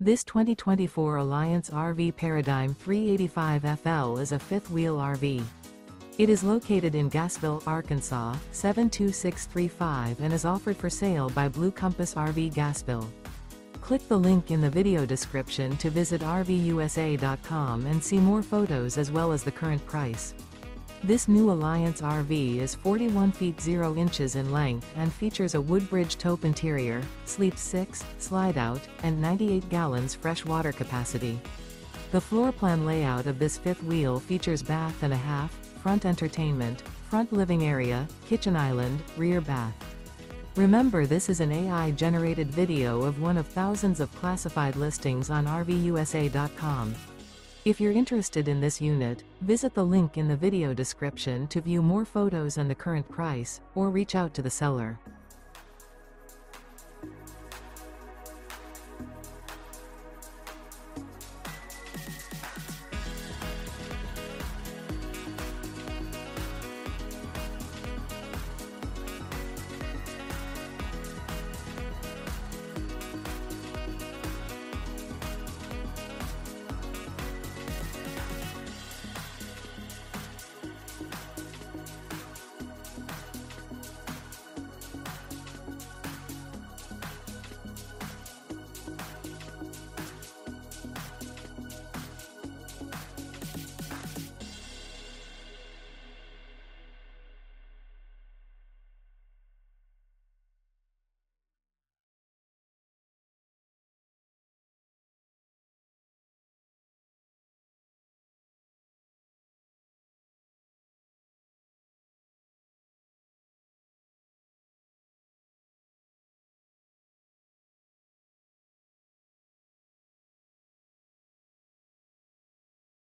This 2024 Alliance RV Paradigm 385FL is a fifth-wheel RV. It is located in Gassville, Arkansas, 72635 and is offered for sale by Blue Compass RV Gassville. Click the link in the video description to visit RVUSA.com and see more photos as well as the current price. This new Alliance RV is 41 feet 0 inches in length and features a WOODBRIDGE TAUPE interior, sleeps 6, slide-out, and 98 gallons fresh water capacity. The floor plan layout of this fifth wheel features bath and a half, front entertainment, front living area, kitchen island, rear bath. Remember, this is an AI-generated video of one of thousands of classified listings on RVUSA.com. If you're interested in this unit, visit the link in the video description to view more photos and the current price, or reach out to the seller.